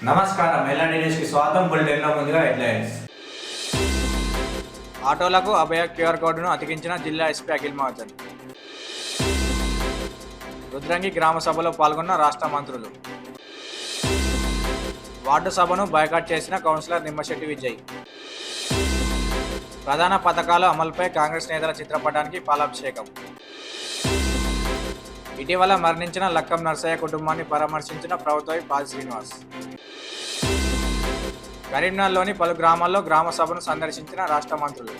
నమస్కారం, ఎల్ఎన్డి న్యూస్కి స్వాగతం. బులెటిన్లో ముందుగా హెడ్లైన్స్. ఆటోలకు అభయ క్యూఆర్ కోడ్ను అతికించిన జిల్లా ఎస్పీ అఖిల్ మహాజన్. రుద్రంగి గ్రామ సభలో పాల్గొన్న రాష్ట్ర మంత్రులు. వార్డు సభను బాయ్కాట్ చేసిన కౌన్సిలర్ నిమ్మశెట్టి విజయ్. ప్రధాన పథకాల అమలుపై కాంగ్రెస్ నేతల చిత్రపటానికి పాలాభిషేకం. ఇటీవల మరణించిన లక్కం నర్సయ్య కుటుంబాన్ని పరామర్శించిన ప్రభుత్వ పాల్ శ్రీనివాస్. కరీంనగర్లోని పలు గ్రామాల్లో గ్రామ సభను సందర్శించిన రాష్ట్ర మంత్రులు.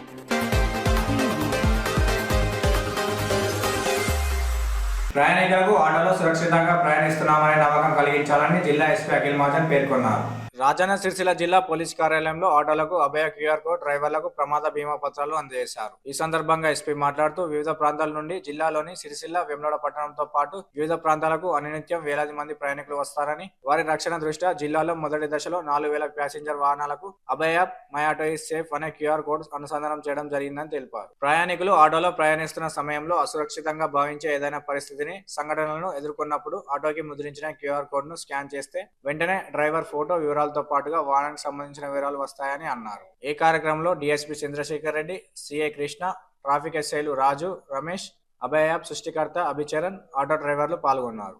ప్రయాణికులకు ఆటోలో సురక్షితంగా ప్రయాణిస్తున్నామనే నమ్మకం కలిగించాలని జిల్లా ఎస్పీ అఖిల్ మహాజన్ పేర్కొన్నారు. రాజన్న సిరిసిల్ల జిల్లా పోలీస్ కార్యాలయంలో ఆటోలకు అభయ క్యూఆర్ కోడ్, డ్రైవర్లకు ప్రమాద బీమా పత్రాలు అందజేశారు. ఈ సందర్భంగా ఎస్పీ మాట్లాడుతూ వివిధ ప్రాంతాల నుండి జిల్లాలోని సిరిసిల్ల, వేములవాడ పట్టణంతో పాటు వివిధ ప్రాంతాలకు అనునిత్యం వేలాది మంది ప్రయాణికులు వస్తారని, వారి రక్షణ దృష్ట్యా జిల్లాలో మొదటి దశలో 4,000 ప్యాసింజర్ వాహనాలకు Abhaya app my auto is safe అనే క్యూఆర్ కోడ్ అనుసంధానం చేయడం జరిగిందని తెలిపారు. ప్రయాణికులు ఆటోలో ప్రయాణిస్తున్న సమయంలో అసురక్షితంగా భావించే ఏదైనా పరిస్థితిని, సంఘటనలను ఎదుర్కొన్నప్పుడు ఆటోకి ముద్రించిన క్యూఆర్ కోడ్ ను స్కాన్ చేస్తే వెంటనే డ్రైవర్ ఫోటో వివరాలతో పాటుగా వాహనానికి సంబంధించిన వివరాలు వస్తాయని అన్నారు. ఈ కార్యక్రమంలో DSP Chandrasekhar Reddy, CI Krishna, traffic ఎస్ఐలు రాజు, రమేష్, అభయ యాప్ సృష్టికర్త అభిచరణ్, ఆటో డ్రైవర్లు పాల్గొన్నారు.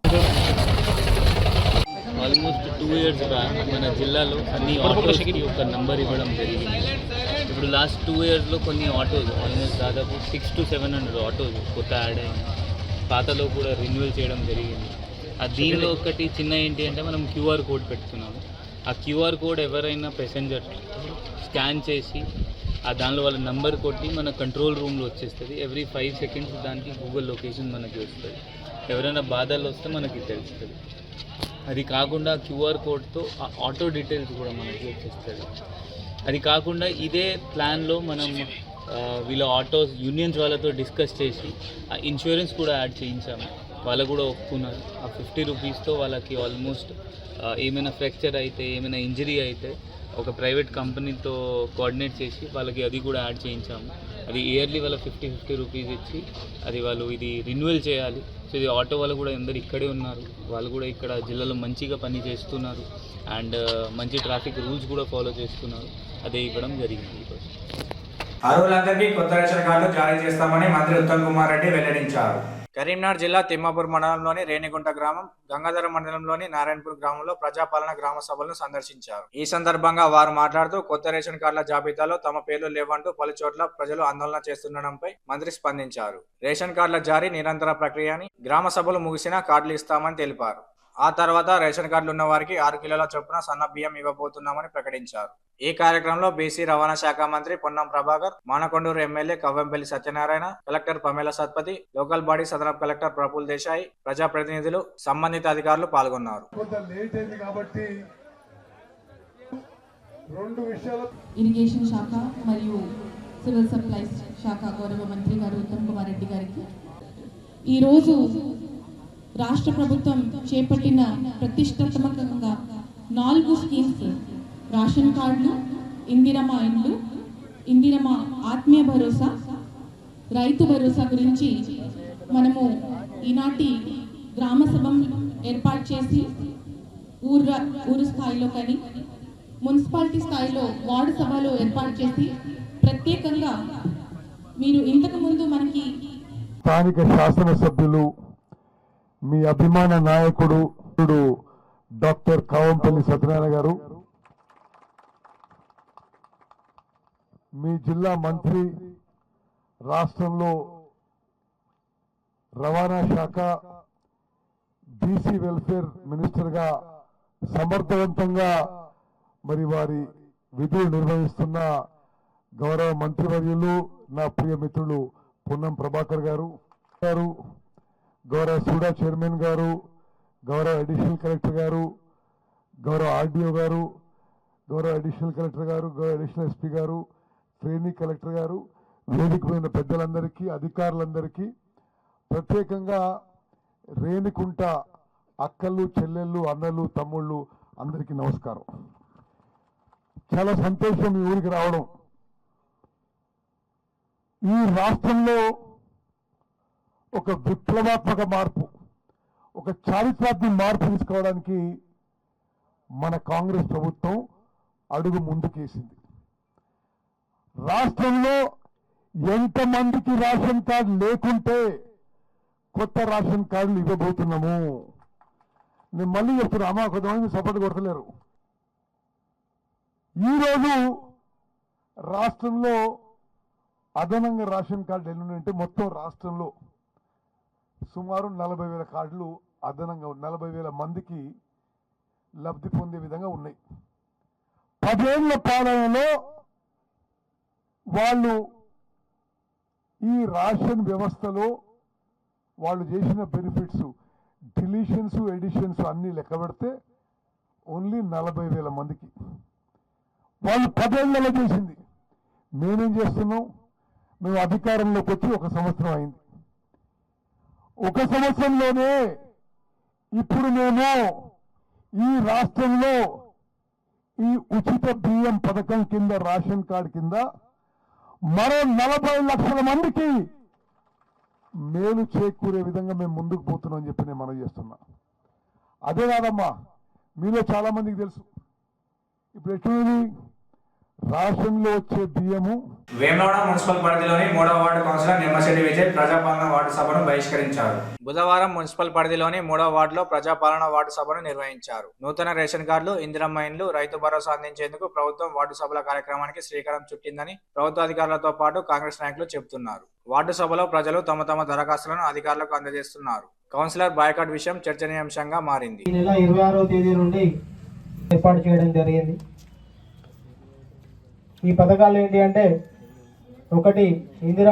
ఆల్మోస్ట్ 2 years బ్యాక్ మన జిల్లాలో అన్ని ఆటోస్కి ఒక నంబర్ ఇవ్వడం జరిగింది. ఇప్పుడు లాస్ట్ 2 yearsలో కొన్ని ఆటోస్ ఆల్మోస్ట్ దాదాపు 600 to 700 ఆటోస్ కొత్త యాడ్ అయింది. పాతలో కూడా రెన్యువల్ చేయడం జరిగింది. దీనిలో ఒకటి చిన్న ఏంటి అంటే మనం క్యూఆర్ కోడ్ పెడుతున్నాము. ఆ క్యూఆర్ కోడ్ ఎవరైనా ప్యాసింజర్ స్కాన్ చేసి దానిలో వాళ్ళ నంబర్ కొట్టి మన కంట్రోల్ రూమ్లో వచ్చేస్తుంది. ఎవ్రీ 5 seconds దానికి గూగుల్ లొకేషన్ మనకి వస్తుంది. ఎవరైనా బాధలు వస్తే మనకి తెలుస్తుంది. అది కాకుండా క్యూఆర్ కోడ్తో ఆ ఆటో డీటెయిల్స్ కూడా మనకి వచ్చేస్తుంది. అది కాకుండా ఇదే ప్లాన్లో మనం వీళ్ళ ఆటోస్ యూనియన్స్ వాళ్ళతో డిస్కస్ చేసి ఆ ఇన్సూరెన్స్ కూడా యాడ్ చేయించాము. వాళ్ళు కూడా ఒప్పుకున్నారు. ఆ 50 రూపీస్తో వాళ్ళకి ఆల్మోస్ట్ ఏమైనా ఫ్రాక్చర్ అయితే, ఏమైనా ఇంజరీ అయితే ఒక ప్రైవేట్ కంపెనీతో కోఆర్డినేట్ చేసి వాళ్ళకి అది కూడా యాడ్ చేయించాము. అది ఇయర్లీ వాళ్ళ 50 రూపీస్ ఇచ్చి అది వాళ్ళు ఇది రిన్యూవల్ చేయాలి. సో ఇది ఆటో వాళ్ళు కూడా అందరు ఇక్కడే ఉన్నారు. వాళ్ళు కూడా ఇక్కడ జిల్లాలో మంచిగా పని చేస్తున్నారు అండ్ మంచి ట్రాఫిక్ రూల్స్ కూడా ఫాలో చేస్తున్నారు. అదే ఇవ్వడం జరిగింది. ఈరోజు అర్హులందరికీ కొత్త రేషన్ కార్డులు జారీ చేస్తామని మంత్రి ఉత్తమ్ కుమార్ రెడ్డి వెల్లడించారు. కరీంనగర్ జిల్లా తిమ్మాపూర్ మండలంలోని రేణిగుంట గ్రామం, గంగాధర మండలంలోని నారాయణపూర్ గ్రామంలో ప్రజాపాలన గ్రామ సభలను సందర్శించారు. ఈ సందర్భంగా వారు మాట్లాడుతూ కొత్త రేషన్ కార్డుల జాబితాలో తమ పేర్లు లేవంటూ పలు చోట్ల ప్రజలు ఆందోళన చేస్తుండడంపై మంత్రి స్పందించారు. రేషన్ కార్డుల జారీ నిరంతర ప్రక్రియ అని, గ్రామ సభలు ముగిసినా కార్డులు ఇస్తామని తెలిపారు. ఆ తర్వాత రేషన్ కార్డులు ఉన్న వారికి 6 కిలోల చొప్పున సన్న బియ్యం ఇవ్వబోతున్నామని ప్రకటించారు. ఈ కార్యక్రమంలో బీసీ రవాణా శాఖ మంత్రి Ponnam Prabhakar, Manakondur MLA Kavvampalli Satyanarayana, collector Pamela Satpathy, local body సదరప్ కలెక్టర్ ప్రఫుల్ దేశాయ్, ప్రజాప్రతినిధులు, సంబంధిత అధికారులు పాల్గొన్నారు. ఇరిగేషన్ శాఖ మరియు సివిల్ సప్లైస్ శాఖ గౌరవ మంత్రి గారు ఉత్తమ్ కుమార్ రెడ్డి గారికి ఈరోజు రాష్ట్ర ప్రభుత్వం చేపట్టిన ప్రతిష్టాత్మకంగా 4 స్కీమ్స్, రేషన్ కార్డులు, ఇందిరమ్మ ఇండ్లు, ఇందిరమ్మ ఆత్మీయ భరోసా, రైతు భరోసా గురించి మనము ఈనాటి గ్రామ సభ ఏర్పాటు చేసి ఊరు స్థాయిలో కానీ మున్సిపాలిటీ స్థాయిలో వార్డు సభలో ఏర్పాటు చేసి ప్రత్యేకంగా మీరు ఇంతకుముందు మనకి స్థానిక శాసనసభ్యులు, మీ అభిమాన నాయకుడు డాక్టర్ కవ్వంపల్లి సత్యనారాయణ గారు, మీ జిల్లా మంత్రి, రాష్ట్రంలో రవాణా శాఖ బీసీ వెల్ఫేర్ మినిస్టర్గా సమర్థవంతంగా మరి వారి విధులు నిర్వహిస్తున్న గౌరవ మంత్రివర్యులు, నా ప్రియ మిత్రులు పొన్నం ప్రభాకర్ గారు, గౌరవ సూడా చైర్మన్ గారు, గౌరవ అడిషనల్ కలెక్టర్ గారు, గౌరవ ఆర్డీఓ గారు, గౌరవ అడిషనల్ కలెక్టర్ గారు, గౌరవ అడిషనల్ ఎస్పీ గారు, ట్రైనింగ్ కలెక్టర్ గారు, వేదికమైన పెద్దలందరికీ, అధికారులందరికీ, ప్రత్యేకంగా రేణికుంట అక్కలు, చెల్లెళ్ళు, అన్నలు, తమ్ముళ్ళు అందరికీ నమస్కారం. చాలా సంతోషం ఈ ఊరికి రావడం. ఈ రాష్ట్రంలో ఒక విప్లవాత్మక మార్పు, ఒక చారిత్రాత్మక మార్పు తీసుకోవడానికి మన కాంగ్రెస్ ప్రభుత్వం అడుగు ముందుకేసింది. రాష్ట్రంలో ఎంతమందికి రేషన్ కార్డు లేకుంటే కొత్త రేషన్ కార్డులు ఇవ్వబోతున్నాము. నేను మళ్ళీ చెప్తున్నా, అమ్మా కొంతమంది సపోర్ట్ కొడతలేరు. ఈరోజు రాష్ట్రంలో అదనంగా రేషన్ కార్డు ఎన్నుంటే మొత్తం రాష్ట్రంలో సుమారు 40,000 కార్డులు అదనంగా 40,000 మందికి లబ్ధి పొందే విధంగా ఉన్నాయి. 10 ఏళ్ల పాలనలో వాళ్ళు ఈ రేషన్ వ్యవస్థలో వాళ్ళు చేసిన బెనిఫిట్స్, డిలీషన్స్, ఎడిషన్స్ అన్నీ లెక్క పెడితే ఓన్లీ 40,000 మందికి వాళ్ళు 10 ఏళ్లలో చేసింది. మేమేం చేస్తున్నాం? మేము అధికారంలోకి వచ్చి 1 సంవత్సరం అయింది. 1 సంవత్సరంలోనే ఇప్పుడు మేము ఈ రాష్ట్రంలో ఈ ఉచిత బియ్యం పథకం కింద రేషన్ కార్డు కింద మరో 40 లక్షల మందికి మేలు చేకూరే విధంగా మేము ముందుకు పోతున్నాం అని చెప్పి నేను మనం చేస్తున్నా. అదే కాదమ్మా, మీలో చాలా మందికి తెలుసు ఇప్పుడు ఎటువంటి రేషన్లో వచ్చే బియ్యము. వేములవాడ మున్సిపల్ పరిధిలోని 3వ వార్డు కౌన్సిలర్ నిమ్మశెట్టి విజయ్ ప్రజాపాలన వార్డు సభను బహిష్కరించారు. బుధవారం మున్సిపల్ పరిధిలోని 3వ వార్డులో ప్రజాపాలన వార్డు సభను నిర్వహించారు. నూతన రేషన్ కార్డులు, ఇందిరమ్మ ఇండ్లు, రైతు భరోసా అందించేందుకు ప్రభుత్వం వార్డు సభల కార్యక్రమానికి శ్రీకారం చుట్టిందని ప్రభుత్వ అధికారులతో పాటు కాంగ్రెస్ నాయకులు చెబుతున్నారు. వార్డు సభలో ప్రజలు తమ దరఖాస్తులను అధికారులకు అందజేస్తున్నారు. కౌన్సిలర్ బాయ్కాట్ విషయం చర్చనీయాంశంగా మారింది. ఈ నెల 26వ తేదీ నుండి ఏర్పాటు చేయడం జరిగింది. ఈ పథకాలు ఏంటి అంటే, 1 ఇందిరా,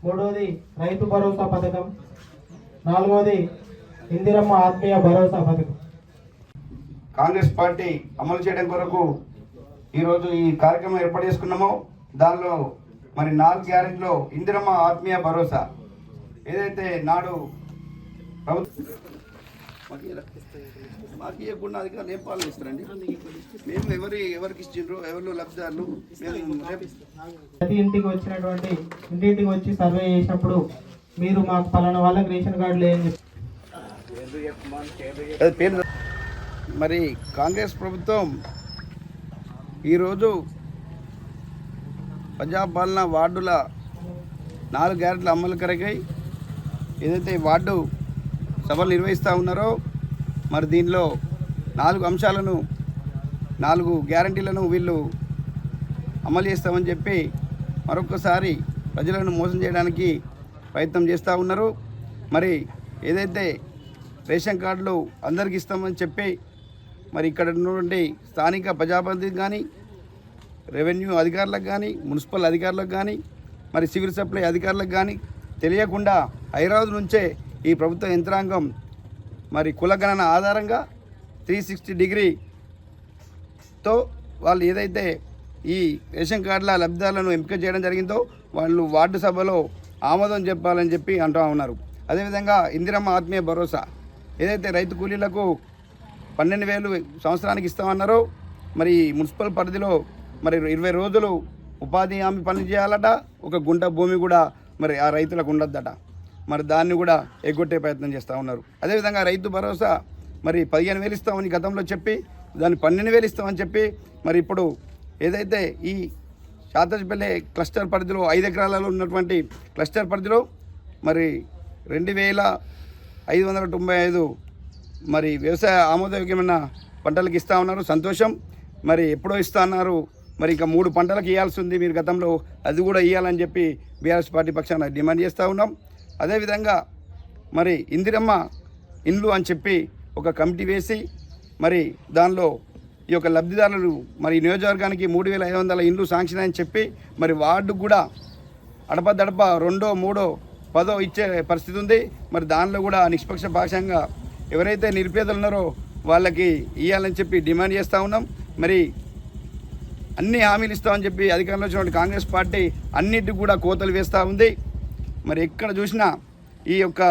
3వది రైతు భరోసా పథకం, 4వది ఇందిరమ్మ ఆత్మీయ భరోసా పథకం. కాంగ్రెస్ పార్టీ అమలు చేయడం కొరకు ఈరోజు ఈ కార్యక్రమం ఏర్పాటు చేసుకున్నామో దానిలో మరి 4 గ్యారెంటీలో ఇందిరమ్మ ఆత్మీయ భరోసా ఏదైతే నాడు ప్రభుత్వం మాకు ఇవ్వకుండా అధికారులు ఏం పాలన ఇస్తారండి? మేము ఎవరికి ఇచ్చిండ్రు, ఎవరు లబ్ధిదారులు, మేము ప్రతి ఇంటికి వచ్చినటువంటి ఇంటింటికి వచ్చి సర్వే చేసినప్పుడు మీరు మాకు పలానా వాళ్ళకి రేషన్ కార్డులు ఏం పేరు. మరి కాంగ్రెస్ ప్రభుత్వం ఈరోజు ప్రజాపాలన వార్డుల 4 గ్యారెంటీల అమలు కొరకై ఏదైతే వార్డు సభలు నిర్వహిస్తూ ఉన్నారో మరి దీనిలో 4 అంశాలను, 4 గ్యారెంటీలను వీళ్ళు అమలు చేస్తామని చెప్పి మరొకసారి ప్రజలను మోసం చేయడానికి ప్రయత్నం చేస్తూ ఉన్నారు. మరి ఏదైతే రేషన్ కార్డులు అందరికి ఇస్తామని చెప్పి మరి ఇక్కడ ఉన్నటువంటి స్థానిక ప్రజాప్రతినిధులకు కానీ, రెవెన్యూ అధికారులకు కానీ, మున్సిపల్ అధికారులకు కానీ, మరి సివిల్ సప్లై అధికారులకు కానీ తెలియకుండా హైదరాబాద్ నుంచే ఈ ప్రభుత్వ యంత్రాంగం మరి కులగణన ఆధారంగా 360 డిగ్రీతో వాళ్ళు ఏదైతే ఈ రేషన్ కార్డుల లబ్ధిదారులను ఎంపిక చేయడం జరిగిందో వాళ్ళు వార్డు సభలో ఆమోదం చెప్పాలని చెప్పి అంటూ ఉన్నారు. అదేవిధంగా ఇందిరమ్మ ఆత్మీయ భరోసా ఏదైతే రైతు కూలీలకు 12,000 సంవత్సరానికి ఇస్తామన్నారో మరి మున్సిపల్ పరిధిలో మరి 20 రోజులు ఉపాధి హామీ పనులు చేయాలట. 1 గుంట భూమి కూడా మరి ఆ రైతులకు ఉండద్దట. మరి దాన్ని కూడా ఎగ్గొట్టే ప్రయత్నం చేస్తూ ఉన్నారు. అదేవిధంగా రైతు భరోసా మరి 15,000 ఇస్తామని గతంలో చెప్పి దాన్ని 12,000 ఇస్తామని చెప్పి మరి ఇప్పుడు ఏదైతే ఈ శాతజపల్లి క్లస్టర్ పరిధిలో 5 ఎకరాలలో ఉన్నటువంటి క్లస్టర్ పరిధిలో మరి 2,595 మరి వ్యవసాయ ఆమోదయోగ్యమైన పంటలకు ఇస్తూ ఉన్నారు. సంతోషం. మరి ఎప్పుడో ఇస్తా అన్నారు, మరి ఇంకా 3 పంటలకు ఇవ్వాల్సి ఉంది మీరు గతంలో, అది కూడా ఇవ్వాలని చెప్పి బీఆర్ఎస్ పార్టీ పక్షాన డిమాండ్ చేస్తూ ఉన్నాం. అదేవిధంగా మరి ఇందిరమ్మ ఇండ్లు అని చెప్పి ఒక కమిటీ వేసి మరి దానిలో ఈ యొక్క లబ్ధిదారులు మరి నియోజకవర్గానికి 3,500 ఇండ్లు శాంక్షన్ అని చెప్పి మరి వార్డుకు కూడా అడపదడప 2, 3, 10 ఇచ్చే పరిస్థితి ఉంది. మరి దానిలో కూడా నిష్పక్షపాతంగా ఎవరైతే నిరుపేదలు ఉన్నారో వాళ్ళకి ఇవ్వాలని చెప్పి డిమాండ్ చేస్తూ ఉన్నాం. మరి అన్ని హామీలు ఇస్తామని చెప్పి అధికారంలో వచ్చినటువంటి కాంగ్రెస్ పార్టీ అన్నిటికి కూడా కోతలు వేస్తూ ఉంది. మరి ఎక్కడ చూసినా ఈ యొక్క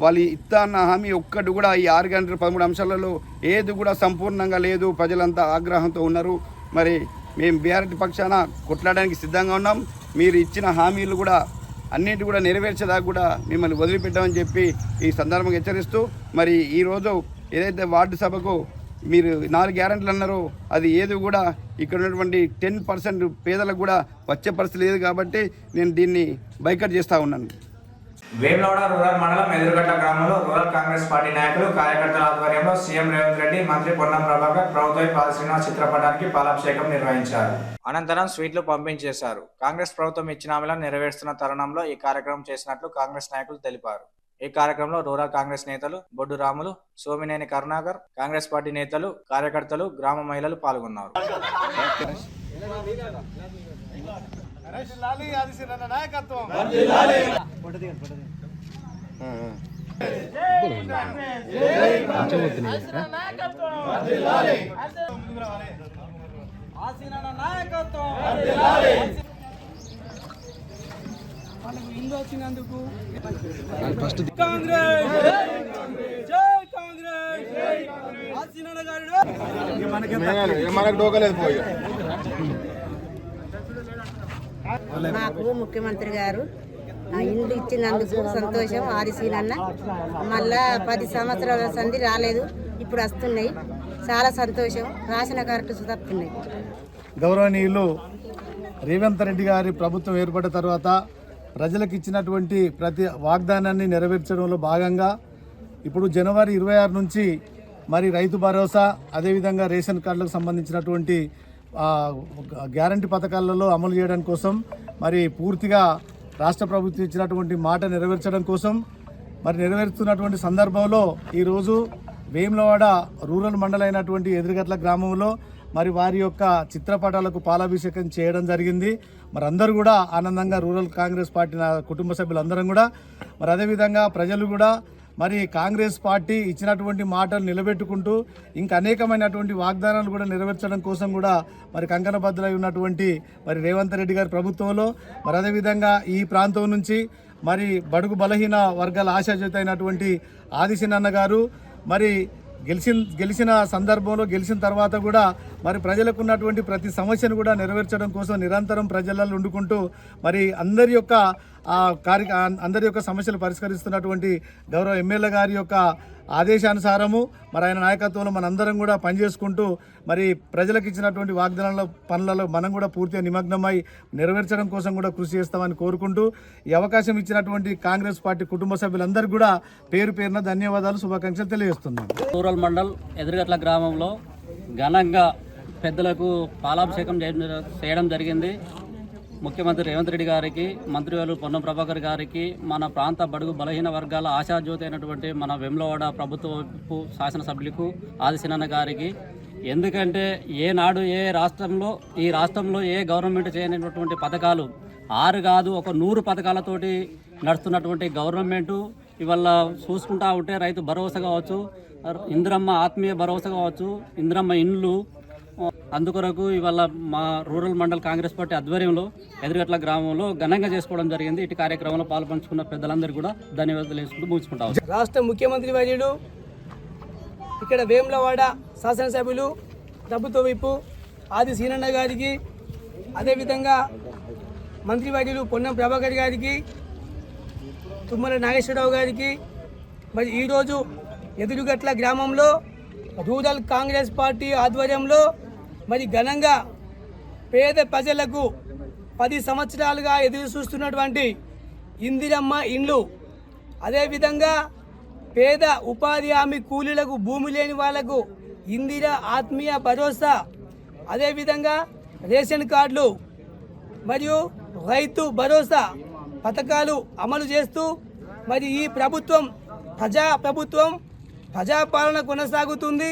వాళ్ళు ఇస్తా అన్న హామీ ఒక్కటి కూడా ఈ 6 గంటల 13 అంశాలలో ఏది కూడా సంపూర్ణంగా లేదు. ప్రజలంతా ఆగ్రహంతో ఉన్నారు. మరి మేము బీఆర్ఎస్ పక్షాన కొట్లాడడానికి సిద్ధంగా ఉన్నాం. మీరు ఇచ్చిన హామీలు కూడా అన్నింటి కూడా నెరవేర్చేదాకా కూడా మిమ్మల్ని వదిలిపెట్టామని చెప్పి ఈ సందర్భంగా హెచ్చరిస్తూ మరి ఈరోజు ఏదైతే వార్డు సభకు మీరు 4 గ్యారెంటీలు అన్నారు, అది ఏది కూడా ఇక్కడ ఉన్నటువంటి 10% పేదలకు కూడా వచ్చే పరిస్థితి లేదు. కాబట్టి నేను దీన్ని బైకట్ చేస్తూ ఉన్నాను. వేములవాడ రూరల్ మండలం ఎదురుగట్ల గ్రామంలో రూరల్ కాంగ్రెస్ పార్టీ నాయకులు కార్యకర్తల ఆధ్వర్యంలో సీఎం రేవంత్ రెడ్డి, మంత్రి పొన్నం ప్రభాకర్, ప్రభుత్వ పాద శ్రీనివాస్ చిత్రపటానికి పాలాభిషేకం నిర్వహించారు. అనంతరం స్వీట్లు పంపించేశారు. కాంగ్రెస్ ప్రభుత్వం ఇచ్చిన హామీలను నెరవేరుస్తున్న తరుణంలో ఈ కార్యక్రమం చేసినట్లు కాంగ్రెస్ నాయకులు తెలిపారు. ఈ కార్యక్రమంలో రూరల్ కాంగ్రెస్ నేతలు బొడ్డు రాములు, సోమినేని కరుణాకర్, కాంగ్రెస్ పార్టీ నేతలు, కార్యకర్తలు, గ్రామ మహిళలు పాల్గొన్నారు. మాకు ముఖ్యమంత్రి గారు ఇండ్లు ఇచ్చినందుకు సంతోషం. ఆదిశీనన్న మళ్ళా 10 సంవత్సరాల సంధి రాలేదు, ఇప్పుడు వస్తున్నాయి. చాలా సంతోషం. రాసిన కార్డు వస్తున్నాయి. గౌరవనీయులు రేవంత్ రెడ్డి గారి ప్రభుత్వం ఏర్పడిన తర్వాత ప్రజలకు ఇచ్చినటువంటి ప్రతి వాగ్దానాన్ని నెరవేర్చడంలో భాగంగా ఇప్పుడు జనవరి 26 నుంచి మరి రైతు భరోసా, అదేవిధంగా రేషన్ కార్డులకు సంబంధించినటువంటి గ్యారంటీ పథకాలలో అమలు చేయడం కోసం మరి పూర్తిగా రాష్ట్ర ప్రభుత్వం ఇచ్చినటువంటి మాట నెరవేర్చడం కోసం మరి నెరవేరుస్తున్నటువంటి సందర్భంలో ఈరోజు వేములవాడ రూరల్ మండలైనటువంటి ఎదురుగట్ల గ్రామంలో మరి వారి యొక్క చిత్రపటాలకు పాలాభిషేకం చేయడం జరిగింది. మరి అందరూ కూడా ఆనందంగా రూరల్ కాంగ్రెస్ పార్టీ కుటుంబ సభ్యులందరం కూడా మరి అదేవిధంగా ప్రజలు కూడా మరి కాంగ్రెస్ పార్టీ ఇచ్చినటువంటి మాటలు నిలబెట్టుకుంటూ ఇంకా అనేకమైనటువంటి వాగ్దానాలు కూడా నెరవేర్చడం కోసం కూడా మరి కంకణబద్ధులై ఉన్నటువంటి మరి రేవంత్ రెడ్డి గారి ప్రభుత్వంలో మరి అదేవిధంగా ఈ ప్రాంతం నుంచి మరి బడుగు బలహీన వర్గాల ఆశాజ్యోతి అయినటువంటి ఆదిశీనన్న గారు మరి గెలిచిన సందర్భంలో గెలిచిన తర్వాత కూడా మరి ప్రజలకు ఉన్నటువంటి ప్రతి సమస్యను కూడా నెరవేర్చడం కోసం నిరంతరం ప్రజలలో ఉండుకుంటూ మరి అందరి యొక్క సమస్యలు పరిష్కరిస్తున్నటువంటి గౌరవ ఎమ్మెల్యే గారి యొక్క ఆదేశానుసారము మరి ఆయన నాయకత్వంలో మనందరం కూడా పనిచేసుకుంటూ మరి ప్రజలకు ఇచ్చినటువంటి వాగ్దానాల పనులలో మనం కూడా పూర్తిగా నిమగ్నమై నెరవేర్చడం కోసం కూడా కృషి చేస్తామని కోరుకుంటూ ఈ అవకాశం ఇచ్చినటువంటి కాంగ్రెస్ పార్టీ కుటుంబ సభ్యులందరూ కూడా పేరు పేరున ధన్యవాదాలు, శుభాకాంక్షలు తెలియజేస్తున్నాను. రూరల్ మండల్ ఎదురుగట్ల గ్రామంలో ఘనంగా పెద్దలకు పాలాభిషేకం చేయడం జరిగింది. ముఖ్యమంత్రి రేవంత్ రెడ్డి గారికి, మంత్రివర్యులు పొన్నం ప్రభాకర్ గారికి, మన ప్రాంత బడుగు బలహీన వర్గాల ఆశాజ్యోతి అయినటువంటి మన వేములవాడ ప్రభుత్వ శాసనసభ్యులకు ఆదిశీనన్న గారికి, ఎందుకంటే ఏనాడు ఈ రాష్ట్రంలో ఏ గవర్నమెంట్ చేయనటువంటి పథకాలు 6 కాదు ఒక 100 పథకాలతోటి నడుస్తున్నటువంటి గవర్నమెంటు ఇవాళ చూసుకుంటా ఉంటే రైతు భరోసా కావచ్చు, ఇందిరమ్మ ఆత్మీయ భరోసా కావచ్చు, ఇందిరమ్మ ఇండ్లు, అందుకొరకు ఇవాళ మా రూరల్ మండల్ కాంగ్రెస్ పార్టీ ఆధ్వర్యంలో ఎదురుగట్ల గ్రామంలో ఘనంగా చేసుకోవడం జరిగింది. ఇటు కార్యక్రమంలో పాల్పంచుకున్న పెద్దలందరూ కూడా ధన్యవాదాలు వేసుకుంటూ ముగించుకుంటాం. రాష్ట్ర ముఖ్యమంత్రి వర్యులు, ఇక్కడ వేములవాడ శాసనసభ్యులు, ప్రభుత్వ వైపు ఆదిశీనన్న గారికి, అదేవిధంగా మంత్రివర్యులు పొన్నం ప్రభాకర్ గారికి, తుమ్మల నాగేశ్వరరావు గారికి, మరి ఈరోజు ఎదురుగట్ల గ్రామంలో రూరల్ కాంగ్రెస్ పార్టీ ఆధ్వర్యంలో మరి ఘనంగా పేద ప్రజలకు 10 సంవత్సరాలుగా ఎదురు చూస్తున్నటువంటి ఇందిరమ్మ ఇండ్లు, అదేవిధంగా పేద ఉపాధి హామీ కూలీలకు, భూమి లేని వాళ్లకు ఇందిర ఆత్మీయ భరోసా, అదేవిధంగా రేషన్ కార్డులు మరియు రైతు భరోసా పథకాలు అమలు చేస్తూ మరి ఈ ప్రభుత్వం ప్రజాపాలన కొనసాగుతుంది.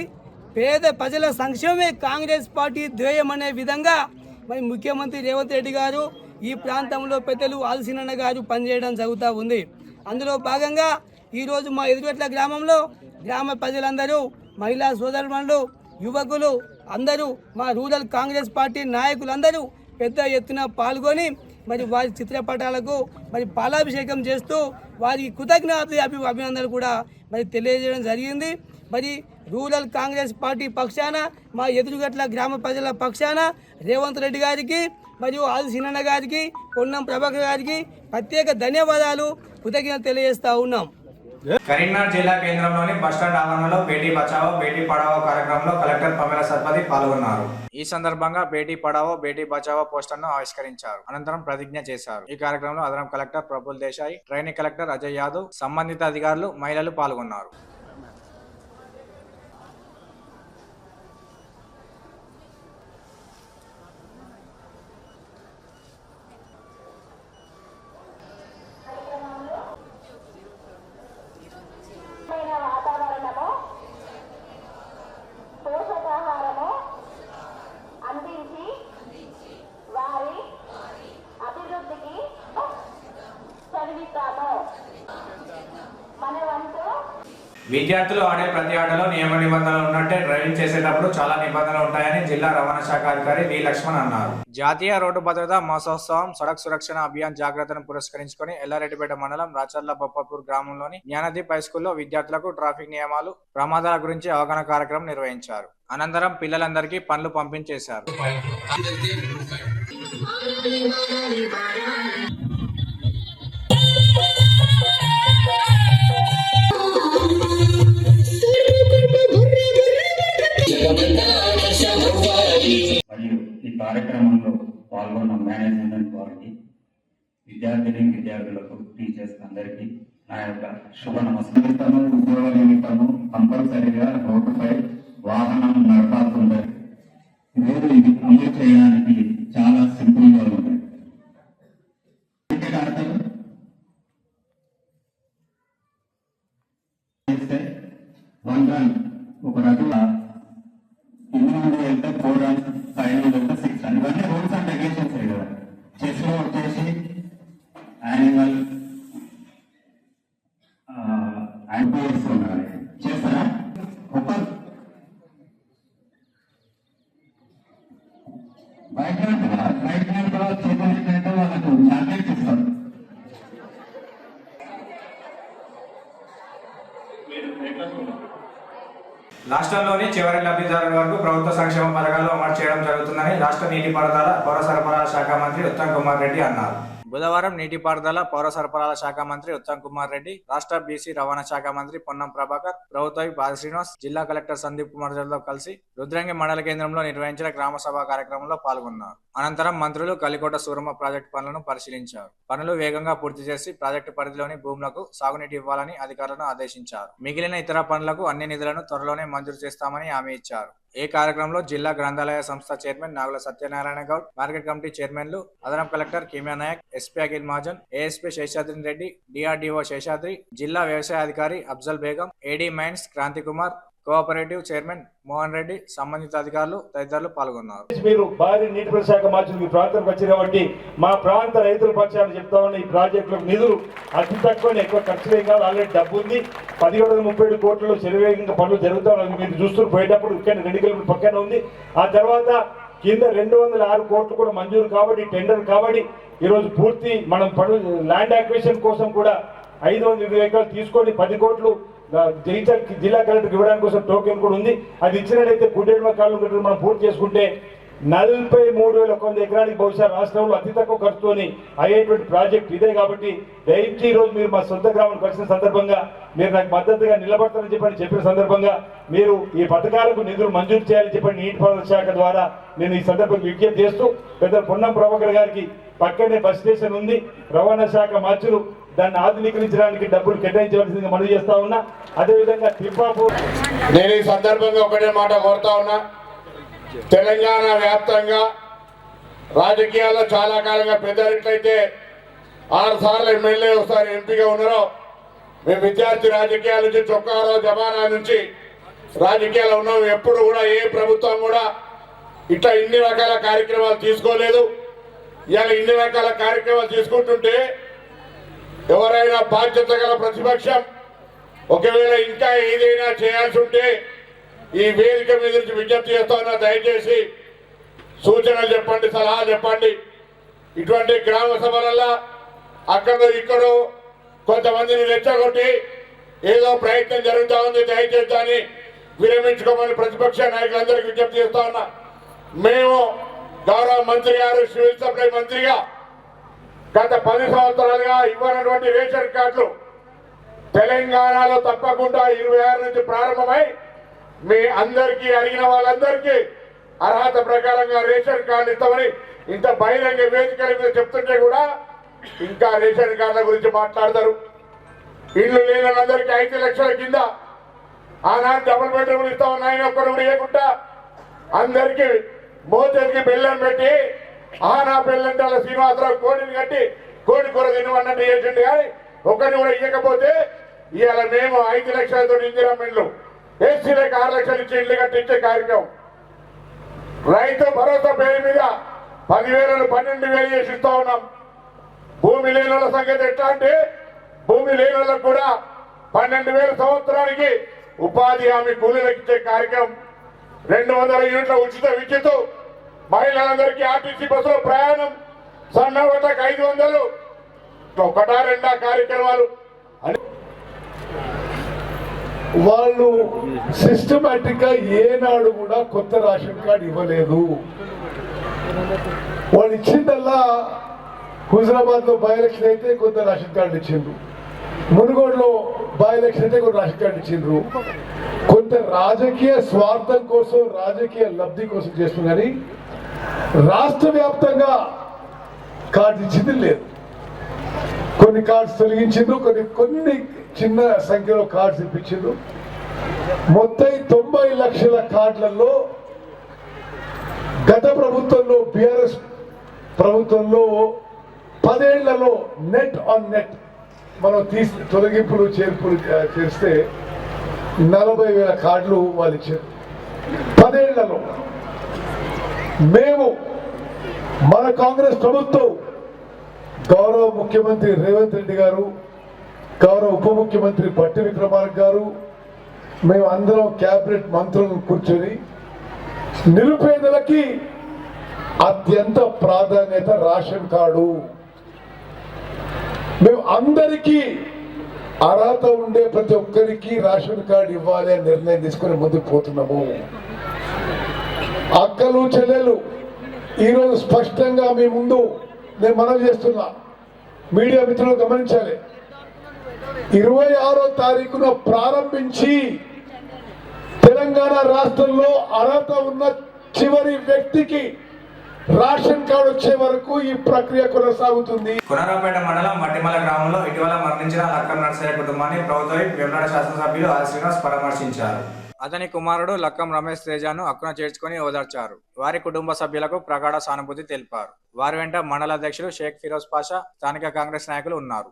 పేద ప్రజల సంక్షేమమే కాంగ్రెస్ పార్టీ ధ్యేయం అనే విధంగా మరి ముఖ్యమంత్రి రేవంత్ రెడ్డి గారు, ఈ ప్రాంతంలో పెద్దలు ఆదిశీనన్న గారు పనిచేయడం జరుగుతూ ఉంది. అందులో భాగంగా ఈరోజు మా ఎదురుగట్ల గ్రామంలో గ్రామ ప్రజలందరూ, మహిళా సోదరులు, యువకులు అందరూ, మా రూరల్ కాంగ్రెస్ పార్టీ నాయకులందరూ పెద్ద ఎత్తున పాల్గొని మరి వారి చిత్రపటాలకు మరి పాలాభిషేకం చేస్తూ వారి కృతజ్ఞతలు అభినందనలు కూడా మరి తెలియజేయడం జరిగింది. మరి రూరల్ కాంగ్రెస్ పార్టీ పక్షాన, మా ఎదురుగట్ల గ్రామ ప్రజల పక్షాన రేవంత్ రెడ్డి గారికి మరియు ఆదిశీనన్న గారికి, పొన్నం ప్రభాకర్ గారికి ప్రత్యేక ధన్యవాదాలు, కృతజ్ఞతలు తెలియజేస్తూ ఉన్నాం. కరీంనగర్ జిల్లా కేంద్రంలోని బస్టాండ్ ఆవరణలో బేటీ బచావో బేటీ పడావో కార్యక్రమంలో కలెక్టర్ పమేలా సత్పతి పాల్గొన్నారు. ఈ సందర్భంగా బేటీ పడావో బేటీ బచావో పోస్టర్ను ఆవిష్కరించారు. అనంతరం ప్రతిజ్ఞ చేశారు. ఈ కార్యక్రమంలో అదనపు collector Praful Desai, training collector Ajay Yadav, సంబంధిత అధికారులు, మహిళలు పాల్గొన్నారు. పోషకాహారము అందించి వారి అభివృద్ధికి చదివిస్తాము. మన వంతు విద్యార్థులు ఆడే ప్రతి ఆటలో నియమ నిబంధనలు ఉన్నట్టే డ్రైవింగ్ చేసేటప్పుడు చాలా నిబంధనలు ఉంటాయని జిల్లా రవాణా శాఖ అధికారి వి లక్ష్మణ్ అన్నారు. జాతీయ రోడ్డు భద్రతా మాసోత్సవం సడక్ సురక్షణ అభియాన్ జాగ్రత్తను పురస్కరించుకొని ఎల్లారెడ్డిపేట మండలం రాచర్ల బొప్పపూర్ గ్రామంలోని జ్ఞానదీప్ హై స్కూల్లో విద్యార్థులకు ట్రాఫిక్ నియమాలు, ప్రమాదాల గురించి అవగాహన కార్యక్రమం నిర్వహించారు. అనంతరం పిల్లలందరికీ పండ్లు పంపించేశారు. మరియు ఈ కార్యక్రమంలో పాల్గొన్న మేనేజ్మెంట్ వారికి, విద్యార్థులకు, టీచర్స్ అందరికీ నా యొక్క శుభ నమస్కారం. ఉద్యోగ నిమిత్తము కంపల్సరిగా రోడ్డుపై వాహనం నడపాల్సింది. ఈరోజు ఇది అమలు చేయడానికి చాలా సింపుల్ గా ఉంది. వన్ రన్ ఒక రకంగా ఇన్ని నుండి వెళ్తే 4 రన్, 5 నుండి వెళ్తే 6 రన్. ఇవన్నీ రూల్స్ అండ్ రెగ్యులేషన్స్ కదా. చెస్ లో వచ్చేసి యానిమల్ ఉండాలి. చేస్తారా? ఒక బైక్ హ్యాండ్ కూడా చేతులు వాళ్ళకు చాక్లెట్ ఇస్తారు. రాష్ట్రంలోని చివరి లబ్ధిదారుల వరకు ప్రభుత్వ సంక్షేమ పథకాలు అమలు చేయడం జరుగుతుందని రాష్ట్ర నీటిపారుదల పౌర సరఫరాల శాఖ మంత్రి ఉత్తమ్ కుమార్ రెడ్డి అన్నారు. బుధవారం నీటిపారుదల పౌర సరఫరాల శాఖ మంత్రి ఉత్తమ్ కుమార్ రెడ్డి, రాష్ట్ర బీసీ రవాణా శాఖ మంత్రి పొన్నం ప్రభాకర్, ప్రభుత్వ బాల శ్రీనివాస్, జిల్లా కలెక్టర్ సందీప్ కుమార్ తో కలిసి రుద్రంగి మండల కేంద్రంలో నిర్వహించిన గ్రామ సభ కార్యక్రమంలో పాల్గొన్నారు. అనంతరం మంత్రులు కలికోట సూరమ్మ ప్రాజెక్టు పనులను పరిశీలించారు. పనులు వేగంగా పూర్తి చేసి ప్రాజెక్టు పరిధిలోని భూములకు సాగునీటి ఇవ్వాలని అధికారులను ఆదేశించారు. మిగిలిన ఇతర పనులకు అన్ని నిధులను త్వరలోనే మంజూరు చేస్తామని హామీ ఇచ్చారు. ఈ కార్యక్రమంలో జిల్లా గ్రంథాలయ సంస్థ chairman Nagula Satyanarayana Goud, market committee చైర్మన్లు అదనపు collector Kimiya Naik, SP Akhil Mahajan, ASP Seshadri Reddy, DRDO Seshadri, జిల్లా వ్యవసాయ అధికారి Afzal Begum, AD mines Kranti Kumar, cooperative chairman Mohan Reddy, సంబంధిత అధికారులు తదితరులు పాల్గొన్నారు. మీరు భారీ నీటిపారుదల శాఖ మార్చులు ఈ ప్రాంతానికి వచ్చారు కాబట్టి మా ప్రాంత రైతుల పక్షాన్ని చెప్తా ఉన్న ఈ ప్రాజెక్టులకు నిధులు అతి తక్కువ ఎక్కువ ఖర్చులే కాదు. ఆల్రెడీ డబ్బు ఉంది. 1737 కోట్లలో శరవేగంగా పనులు జరుగుతా ఉన్నాయి. మీరు చూస్తూ పోయేటప్పుడు ఇక్కడ 2 కిలోమీటర్ల పక్కన ఉంది. ఆ తర్వాత కింద 206 కోట్లు కూడా మంజూరు కాబట్టి టెండర్ కాబట్టి ఈరోజు పూర్తి మనం పనులు ల్యాండ్ అక్విజిషన్ కోసం కూడా 520 ఎకరాలు తీసుకొని 10 కోట్లు జిల్లా కలెక్టర్కి ఇవ్వడానికి కోసం టోకెన్ కూడా ఉంది. అది ఇచ్చినట్లయితే గుడ్డెడమ కాళ్ళు మనం పూర్తి చేసుకుంటే 43,100 ఎకరానికి బహుశా రాష్ట్రంలో అతి తక్కువ ఖర్చుతోని అయ్యేటువంటి ప్రాజెక్ట్ ఇదే. కాబట్టి దయచేసి ఈరోజు మీరు మా సొంత గ్రామానికి వచ్చిన సందర్భంగా మీరు నాకు మద్దతుగా నిలబడతారని చెప్పిన సందర్భంగా మీరు ఈ పథకాలకు నిధులు మంజూరు చేయాలని చెప్పని నీటిపారుదల శాఖ ద్వారా నేను ఈ సందర్భంగా విజ్ఞప్తి చేస్తూ పెద్ద పొన్నం ప్రభాకర్ గారికి పక్కనే బస్ స్టేషన్ ఉంది. రవాణా శాఖ మంత్రులు దాన్ని ఆధునీకరించడానికి డబ్బులు కేటాయించవలసిందిగా మనవి చేస్తా ఉన్నా. అదేవిధంగా తిప్పాపూర్ నేను ఈ సందర్భంగా ఒకటే మాట కోరుతా ఉన్నా. తెలంగాణ వ్యాప్తంగా రాజకీయాల్లో చాలా కాలంగా పెద్దట్లయితే 6 సార్లు ఎమ్మెల్యే ఒకసారి ఎంపీగా ఉన్నారో మేము విద్యార్థి రాజకీయాల నుంచి చొక్కారావు జమానా నుంచి రాజకీయాలు ఉన్నాం. ఎప్పుడు కూడా ఏ ప్రభుత్వం కూడా ఇట్లా ఇన్ని రకాల కార్యక్రమాలు తీసుకోలేదు. ఇవాళ ఇన్ని రకాల కార్యక్రమాలు తీసుకుంటుంటే ఎవరైనా బాధ్యత గల ప్రతిపక్షం ఒకవేళ ఇంకా ఏదైనా చేయాల్సి ఉంటే ఈ వేదిక మీద నుంచి విజ్ఞప్తి చేస్తున్నా. దయచేసి సూచనలు చెప్పండి, సలహా చెప్పండి. ఇటువంటి గ్రామ సభలల్లో అక్కడో ఇక్కడో కొంతమందిని రెచ్చగొట్టి ఏదో ప్రయత్నం జరుగుతూ ఉంది. దయచేసి దాన్ని విరమించుకోమని ప్రతిపక్ష నాయకులందరికీ విజ్ఞప్తి చేస్తా ఉన్నా. మేము గౌరవ మంత్రి గారు సివిల్ సప్లై మంత్రిగా గత 10 సంవత్సరాలుగా ఇవ్వనటువంటి రేషన్ కార్డులు తెలంగాణలో తప్పకుండా 26 నుంచి ప్రారంభమై మీ అందరికీ అడిగిన వాళ్ళందరికీ అర్హత ప్రకారంగా రేషన్ కార్డు ఇస్తామని ఇంత బహిరంగ వేదికల మీద చెప్తుంటే కూడా ఇంకా రేషన్ కార్డుల గురించి మాట్లాడతారు. ఇల్లు లేని వాళ్ళందరికీ 5 లక్షల కింద ఆనాడు డబుల్ బెడ్రూమ్లు ఇస్తా ఉన్నాయని ఒక్కరు కూడా ఇవ్వకుండా అందరికీ మోచేతికి బెల్లం పెట్టి ఆనా బెల్లంటే వాళ్ళ శ్రీనివాసరావు కోడిని కట్టి కోడి కూర తినవన్నట్టు చేసిండు. కానీ ఒకరిని కూడా ఇవ్వకపోతే ఇవాళ మేము 5 లక్షలతో ఇందిరామిండ్లు ఎస్సీలకు 6 లక్షలు ఇచ్చి ఇల్లు కట్టించే కార్యక్రమం. రైతు భరోసా పేరు మీద 10,000 12,000 చేసి ఇస్తా ఉన్నాం. భూమి లేని వాళ్ళ సంగతి ఎట్లా అంటే భూమి లేని వాళ్ళకు కూడా 12,000 సంవత్సరానికి ఉపాధి హామీ కూలీలకు ఇచ్చే కార్యక్రమం. 200 యూనిట్ల ఉచిత విద్యుత్, మహిళలందరికీ ఆర్టీసీ బస్సులో ప్రయాణం, సన్నవటకు 500, ఒకటా రెండా కార్యక్రమాలు. వాళ్ళు సిస్టమేటిక్ గా ఏనాడు కూడా కొత్త రేషన్ కార్డు ఇవ్వలేదు. వాళ్ళు ఇచ్చిందల్లా హుజరాబాద్ లో బై ఎలక్షన్ అయితే కొంత రేషన్ కార్డు ఇచ్చిండ్రు, మునుగోడులో బై ఎలక్షన్ అయితే కొంత రేషన్ కార్డు ఇచ్చిండ్రు. కొంత రాజకీయ స్వార్థం కోసం, రాజకీయ లబ్ధి కోసం చేస్తున్నారు. రాష్ట్ర వ్యాప్తంగా కార్డు ఇచ్చింది లేదు. కొన్ని కార్డ్స్ తొలగించిండ్రు, కొన్ని చిన్న సంఖ్యలో కార్డ్స్ ఇప్పించిండ్రు. మొత్తం 90 లక్షల కార్డులలో గత ప్రభుత్వంలో బిఆర్ఎస్ ప్రభుత్వంలో 10 ఏళ్లలో నెట్ ఆన్ నెట్ మనం తొలగింపులు చేర్పులు చేస్తే 40,000 కార్డులు వాళ్ళు ఇచ్చారు 10 ఏళ్లలో. మేము మన కాంగ్రెస్ ప్రభుత్వం గౌరవ ముఖ్యమంత్రి రేవంత్ రెడ్డి గారు, గౌరవ ఉప ముఖ్యమంత్రి భట్టి విక్రమార్క గారు, మేము అందరం క్యాబినెట్ మంత్రులను కూర్చొని నిరుపేదలకి అత్యంత ప్రాధాన్యత రేషన్ కార్డు, మేము అందరికీ అర్హత ఉండే ప్రతి ఒక్కరికి రేషన్ కార్డు ఇవ్వాలి అని నిర్ణయం తీసుకుని ముందుకు పోతున్నాము. అక్కలు చెల్లెలు ఈరోజు స్పష్టంగా మీ ముందు నేను మనవి చేస్తున్నా, మీడియా మిత్రులు గమనించాలి. 26వ తారీఖున ప్రారంభించి తెలంగాణ రాష్ట్రంలో అర్హత ఉన్న చివరి వ్యక్తికి రేషన్ కార్డు వచ్చే వరకు ఈ ప్రక్రియ కొనసాగుతుంది. కునారాపేట మండలం మట్టిమల గ్రామంలో ఇటీవల మరణించిన లక్కం నర్సయ్య కుటుంబాన్ని ప్రభుత్వ వేములవాడ శాసనసభ్యులు ఆర్ శ్రీనివాస్ పరామర్శించారు. అతని కుమారుడు లక్కం రమేష్ తేజాను అక్కున చేర్చుకొని ఓదార్చారు. వారి కుటుంబ సభ్యులకు ప్రగాఢ సానుభూతి తెలిపారు. వారి వెంట మండల అధ్యక్షులు షేక్ ఫిరోజ్ పాషా, స్థానిక కాంగ్రెస్ నాయకులు ఉన్నారు.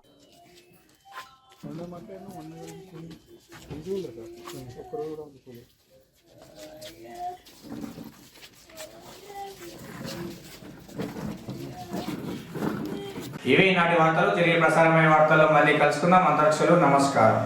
ఇవి నాటి వార్తలు. తిరిగి ప్రసారమైన వార్తల్లో మళ్ళీ కలుసుకుందాం. అంతక్షులు నమస్కారం.